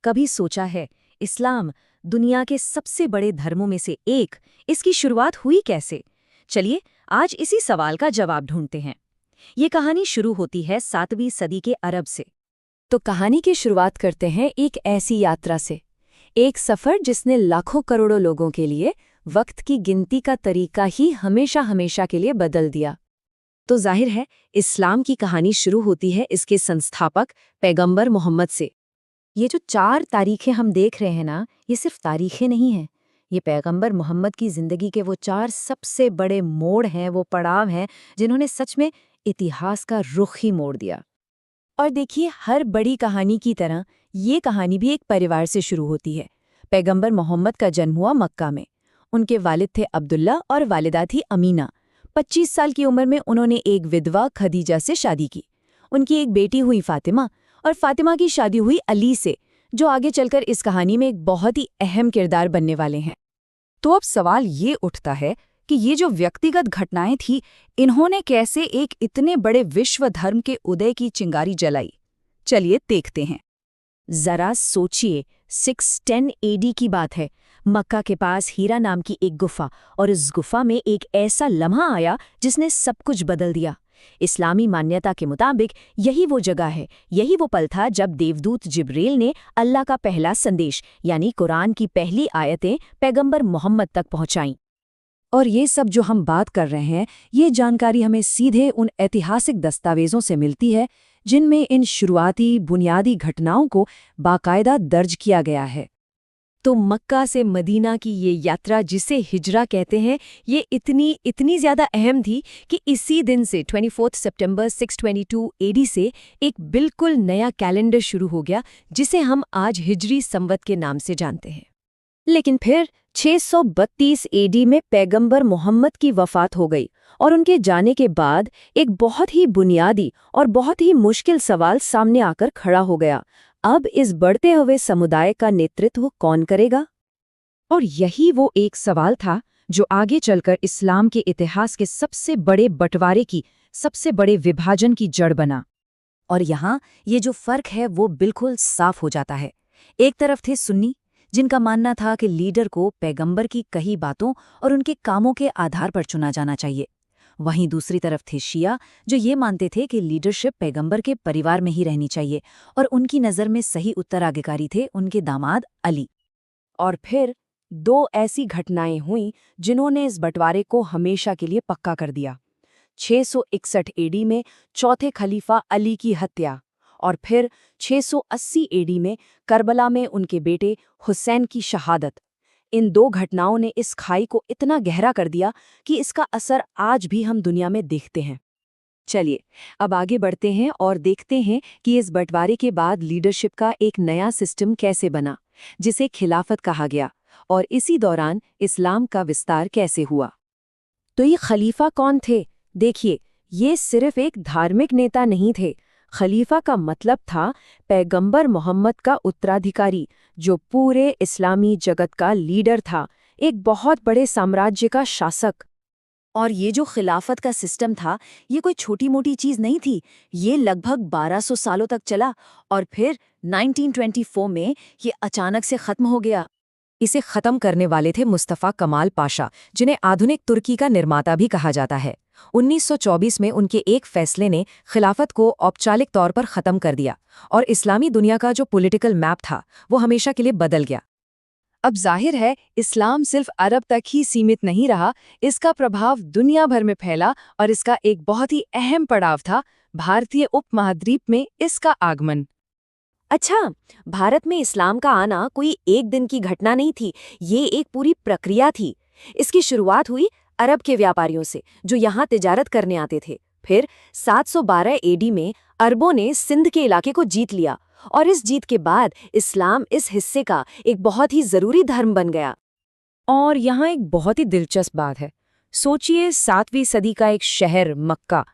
कभी सोचा है इस्लाम दुनिया के सबसे बड़े धर्मों में से एक, इसकी शुरुआत हुई कैसे? चलिए आज इसी सवाल का जवाब ढूंढते हैं। ये कहानी शुरू होती है 7वीं सदी के अरब से। तो कहानी की शुरुआत करते हैं एक ऐसी यात्रा से, एक सफ़र जिसने लाखों करोड़ों लोगों के लिए वक्त की गिनती का तरीका ही हमेशा हमेशा के लिए बदल दिया। तो जाहिर है इस्लाम की कहानी शुरू होती है इसके संस्थापक पैगंबर मोहम्मद से। ये जो 4 तारीखें हम देख रहे हैं ना, ये सिर्फ तारीखें नहीं हैं। ये पैगंबर मोहम्मद की ज़िंदगी के वो 4 सबसे बड़े मोड़ हैं, वो पड़ाव हैं जिन्होंने सच में इतिहास का रुख ही मोड़ दिया। और देखिए, हर बड़ी कहानी की तरह ये कहानी भी एक परिवार से शुरू होती है। पैगंबर मोहम्मद का जन्म हुआ मक्का में। उनके वालिद थे अब्दुल्ला और वालिदा थी अमीना। 25 साल की उम्र में उन्होंने एक विधवा खदीजा से शादी की। उनकी एक बेटी हुई फातिमा, और फातिमा की शादी हुई अली से, जो आगे चलकर इस कहानी में एक बहुत ही अहम किरदार बनने वाले हैं। तो अब सवाल ये उठता है कि ये जो व्यक्तिगत घटनाएं थी, इन्होंने कैसे एक इतने बड़े विश्व धर्म के उदय की चिंगारी जलाई? चलिए देखते हैं। जरा सोचिए, 610 AD की बात है। मक्का के पास हीरा नाम की एक गुफा, और इस गुफा में एक ऐसा लम्हा आया जिसने सब कुछ बदल दिया। इस्लामी मान्यता के मुताबिक यही वो जगह है, यही वो पल था जब देवदूत जिब्रील ने अल्लाह का पहला संदेश यानी कुरान की पहली आयतें पैगंबर मोहम्मद तक पहुंचाईं। और ये सब जो हम बात कर रहे हैं, ये जानकारी हमें सीधे उन ऐतिहासिक दस्तावेजों से मिलती है जिनमें इन शुरुआती बुनियादी घटनाओं को बाकायदा दर्ज किया गया है। तो मक्का से मदीना की ये यात्रा, जिसे हिजरा कहते हैं, ये इतनी ज़्यादा अहम थी कि इसी दिन से 24 सितंबर 622 AD से एक बिल्कुल नया कैलेंडर शुरू हो गया, जिसे हम आज हिजरी संवत के नाम से जानते हैं। लेकिन फिर 632 AD में पैगंबर मोहम्मद की वफ़ात हो गई, और उनके जाने के बाद एक बहुत ही बुनियादी और बहुत ही मुश्किल सवाल सामने आकर खड़ा हो गया। अब इस बढ़ते हुए समुदाय का नेतृत्व कौन करेगा? और यही वो एक सवाल था जो आगे चलकर इस्लाम के इतिहास के सबसे बड़े बंटवारे की, सबसे बड़े विभाजन की जड़ बना। और यहाँ ये जो फ़र्क है वो बिल्कुल साफ हो जाता है। एक तरफ थे सुन्नी, जिनका मानना था कि लीडर को पैगंबर की कही बातों और उनके कामों के आधार पर चुना जाना चाहिए। वहीं दूसरी तरफ थे शिया, जो ये मानते थे कि लीडरशिप पैगंबर के परिवार में ही रहनी चाहिए, और उनकी नज़र में सही उत्तराधिकारी थे उनके दामाद अली। और फिर 2 ऐसी घटनाएं हुईं जिन्होंने इस बंटवारे को हमेशा के लिए पक्का कर दिया। 661 AD में चौथे खलीफा अली की हत्या, और फिर 680 AD में करबला में उनके बेटे हुसैन की शहादत। इन 2 घटनाओं ने इस खाई को इतना गहरा कर दिया कि इसका असर आज भी हम दुनिया में देखते हैं। चलिए अब आगे बढ़ते हैं और देखते हैं कि इस बंटवारे के बाद लीडरशिप का एक नया सिस्टम कैसे बना, जिसे खिलाफत कहा गया, और इसी दौरान इस्लाम का विस्तार कैसे हुआ। तो ये खलीफा कौन थे? देखिए, ये सिर्फ एक धार्मिक नेता नहीं थे। खलीफा का मतलब था पैगंबर मोहम्मद का उत्तराधिकारी, जो पूरे इस्लामी जगत का लीडर था, एक बहुत बड़े साम्राज्य का शासक। और ये जो खिलाफत का सिस्टम था, ये कोई छोटी मोटी चीज़ नहीं थी। ये लगभग 1200 सालों तक चला, और फिर 1924 में ये अचानक से ख़त्म हो गया। इसे ख़त्म करने वाले थे मुस्तफ़ा कमाल पाशा, जिन्हें आधुनिक तुर्की का निर्माता भी कहा जाता है। 1924 में उनके एक फैसले ने खिलाफत को औपचारिक तौर पर ख़त्म कर दिया, और इस्लामी दुनिया का जो पॉलिटिकल मैप था वो हमेशा के लिए बदल गया। अब जाहिर है इस्लाम सिर्फ अरब तक ही सीमित नहीं रहा, इसका प्रभाव दुनिया भर में फैला, और इसका एक बहुत ही अहम पड़ाव था भारतीय उपमहाद्वीप में इसका आगमन। अच्छा, भारत में इस्लाम का आना कोई एक दिन की घटना नहीं थी, ये एक पूरी प्रक्रिया थी। इसकी शुरुआत हुई अरब के व्यापारियों से, जो यहाँ तिजारत करने आते थे। फिर 712 AD में अरबों ने सिंध के इलाके को जीत लिया, और इस जीत के बाद इस्लाम इस हिस्से का एक बहुत ही ज़रूरी धर्म बन गया। और यहाँ एक बहुत ही दिलचस्प बात है। सोचिए, 7वीं सदी का एक शहर मक्का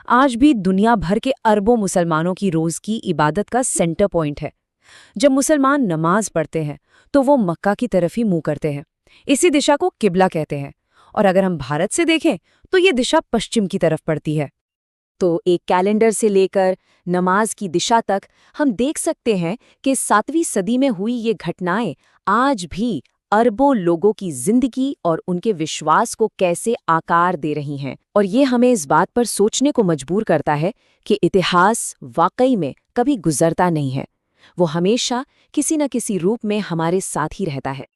आज भी दुनिया भर के अरबों मुसलमानों की रोज़ की इबादत का सेंटर पॉइंट है। जब मुसलमान नमाज पढ़ते हैं तो वो मक्का की तरफ ही मुंह करते हैं। इसी दिशा को किबला कहते हैं। और अगर हम भारत से देखें तो ये दिशा पश्चिम की तरफ पड़ती है। तो एक कैलेंडर से लेकर नमाज की दिशा तक हम देख सकते हैं कि 7वीं सदी में हुई ये घटनाएं आज भी अरबों लोगों की जिंदगी और उनके विश्वास को कैसे आकार दे रही हैं। और ये हमें इस बात पर सोचने को मजबूर करता है कि इतिहास वाकई में कभी गुजरता नहीं है, वो हमेशा किसी न किसी रूप में हमारे साथ ही रहता है।